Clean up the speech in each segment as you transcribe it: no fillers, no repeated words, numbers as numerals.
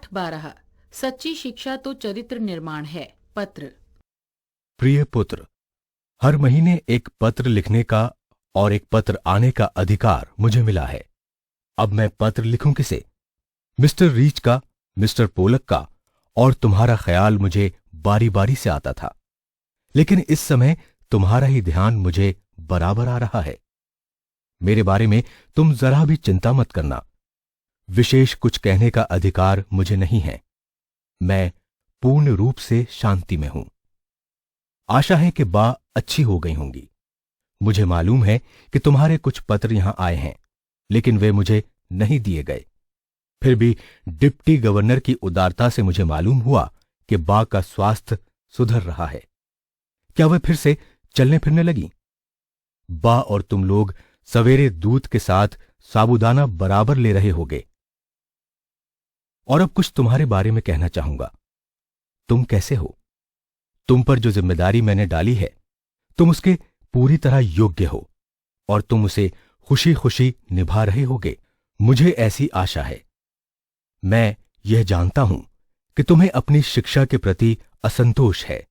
8-12 सच्ची शिक्षा तो चरित्र निर्माण है। पत्र। प्रिय पुत्र, हर महीने एक पत्र लिखने का और एक पत्र आने का अधिकार मुझे मिला है। अब मैं पत्र लिखूं किसे? मिस्टर रीच का, मिस्टर पोलक का और तुम्हारा ख्याल मुझे बारी बारी से आता था, लेकिन इस समय तुम्हारा ही ध्यान मुझे बराबर आ रहा है। मेरे बारे में तुम जरा भी चिंता मत करना। विशेष कुछ कहने का अधिकार मुझे नहीं है। मैं पूर्ण रूप से शांति में हूं। आशा है कि बा अच्छी हो गई होंगी। मुझे मालूम है कि तुम्हारे कुछ पत्र यहां आए हैं, लेकिन वे मुझे नहीं दिए गए। फिर भी डिप्टी गवर्नर की उदारता से मुझे मालूम हुआ कि बा का स्वास्थ्य सुधर रहा है। क्या वह फिर से चलने फिरने लगी? बा और तुम लोग सवेरे दूध के साथ साबूदाना बराबर ले रहे होगे। और अब कुछ तुम्हारे बारे में कहना चाहूंगा। तुम कैसे हो? तुम पर जो जिम्मेदारी मैंने डाली है, तुम उसके पूरी तरह योग्य हो और तुम उसे खुशी खुशी निभा रहे होगे। मुझे ऐसी आशा है। मैं यह जानता हूं कि तुम्हें अपनी शिक्षा के प्रति असंतोष है।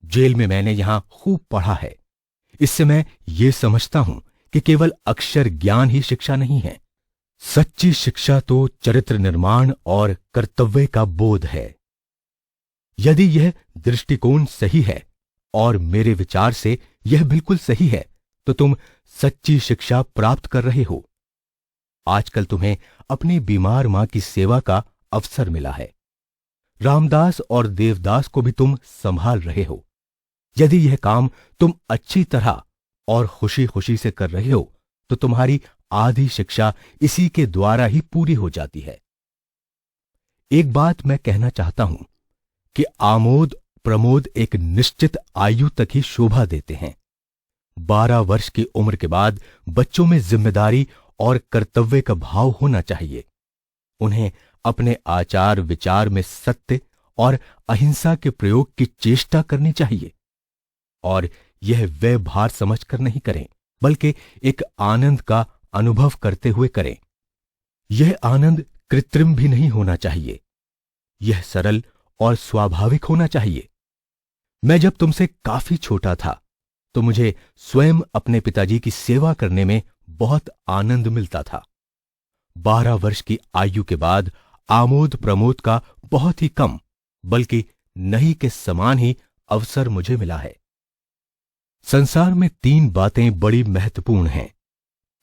जेल में मैंने यहां खूब पढ़ा है। इससे मैं ये समझता हूं कि केवल अक्षर ज्ञान ही शिक्षा नहीं है। सच्ची शिक्षा तो चरित्र निर्माण और कर्तव्य का बोध है। यदि यह दृष्टिकोण सही है, और मेरे विचार से यह बिल्कुल सही है, तो तुम सच्ची शिक्षा प्राप्त कर रहे हो। आजकल तुम्हें अपनी बीमार मां की सेवा का अवसर मिला है। रामदास और देवदास को भी तुम संभाल रहे हो। यदि यह काम तुम अच्छी तरह और खुशी खुशी से कर रहे हो, तो तुम्हारी आधी शिक्षा इसी के द्वारा ही पूरी हो जाती है। एक बात मैं कहना चाहता हूं कि आमोद प्रमोद एक निश्चित आयु तक ही शोभा देते हैं। 12 वर्ष की उम्र के बाद बच्चों में जिम्मेदारी और कर्तव्य का भाव होना चाहिए। उन्हें अपने आचार विचार में सत्य और अहिंसा के प्रयोग की चेष्टा करनी चाहिए, और यह वे भार समझकर नहीं करें, बल्कि एक आनंद का अनुभव करते हुए करें। यह आनंद कृत्रिम भी नहीं होना चाहिए। यह सरल और स्वाभाविक होना चाहिए। मैं जब तुमसे काफी छोटा था, तो मुझे स्वयं अपने पिताजी की सेवा करने में बहुत आनंद मिलता था। 12 वर्ष की आयु के बाद आमोद प्रमोद का बहुत ही कम, बल्कि नहीं के समान ही अवसर मुझे मिला है। संसार में 3 बातें बड़ी महत्वपूर्ण हैं।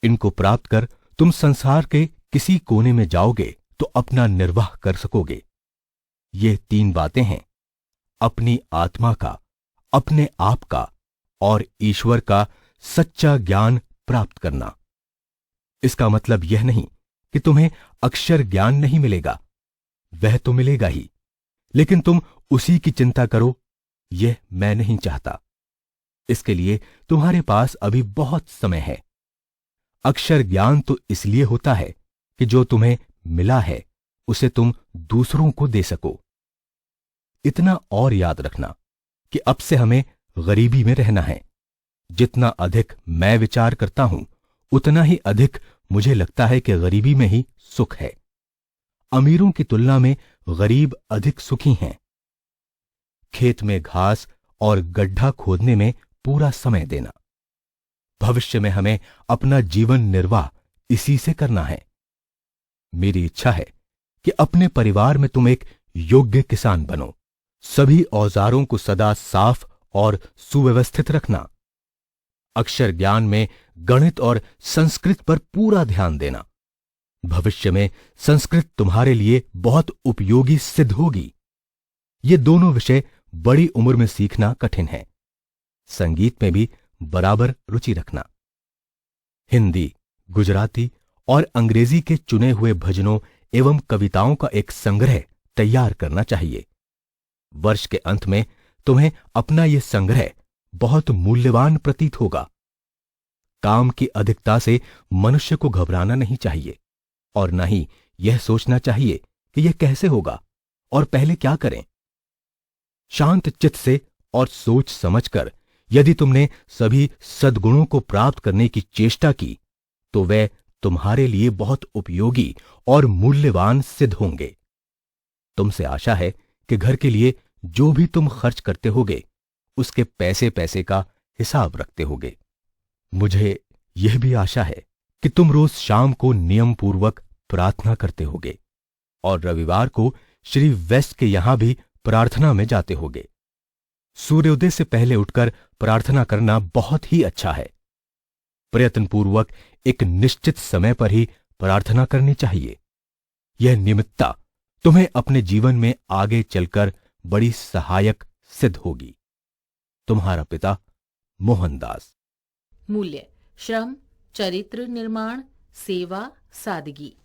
इनको प्राप्त कर तुम संसार के किसी कोने में जाओगे तो अपना निर्वाह कर सकोगे। ये 3 बातें हैं: अपनी आत्मा का, अपने आप का और ईश्वर का सच्चा ज्ञान प्राप्त करना। इसका मतलब यह नहीं कि तुम्हें अक्षर ज्ञान नहीं मिलेगा, वह तो मिलेगा ही, लेकिन तुम उसी की चिंता करो, यह मैं नहीं चाहता। इसके लिए तुम्हारे पास अभी बहुत समय है। अक्षर ज्ञान तो इसलिए होता है कि जो तुम्हें मिला है उसे तुम दूसरों को दे सको। इतना और याद रखना कि अब से हमें गरीबी में रहना है। जितना अधिक मैं विचार करता हूं, उतना ही अधिक मुझे लगता है कि गरीबी में ही सुख है। अमीरों की तुलना में गरीब अधिक सुखी हैं। खेत में घास और गड्ढा खोदने में पूरा समय देना। भविष्य में हमें अपना जीवन निर्वाह इसी से करना है। मेरी इच्छा है कि अपने परिवार में तुम एक योग्य किसान बनो। सभी औजारों को सदा साफ और सुव्यवस्थित रखना। अक्षर ज्ञान में गणित और संस्कृत पर पूरा ध्यान देना। भविष्य में संस्कृत तुम्हारे लिए बहुत उपयोगी सिद्ध होगी। ये दोनों विषय बड़ी उम्र में सीखना कठिन है। संगीत में भी बराबर रुचि रखना। हिंदी, गुजराती और अंग्रेजी के चुने हुए भजनों एवं कविताओं का एक संग्रह तैयार करना चाहिए। वर्ष के अंत में तुम्हें अपना यह संग्रह बहुत मूल्यवान प्रतीत होगा। काम की अधिकता से मनुष्य को घबराना नहीं चाहिए, और न ही यह सोचना चाहिए कि यह कैसे होगा और पहले क्या करें। शांत चित्त से और सोच समझकर यदि तुमने सभी सद्गुणों को प्राप्त करने की चेष्टा की, तो वे तुम्हारे लिए बहुत उपयोगी और मूल्यवान सिद्ध होंगे। तुमसे आशा है कि घर के लिए जो भी तुम खर्च करते होगे उसके पैसे पैसे का हिसाब रखते होगे। मुझे यह भी आशा है कि तुम रोज शाम को नियम पूर्वक प्रार्थना करते होगे और रविवार को श्री वेस्ट के यहां भी प्रार्थना में जाते होगे। सूर्योदय से पहले उठकर प्रार्थना करना बहुत ही अच्छा है। प्रयत्नपूर्वक एक निश्चित समय पर ही प्रार्थना करनी चाहिए। यह नियमितता तुम्हें अपने जीवन में आगे चलकर बड़ी सहायक सिद्ध होगी। तुम्हारा पिता मोहनदास। मूल्य: श्रम, चरित्र निर्माण, सेवा, सादगी।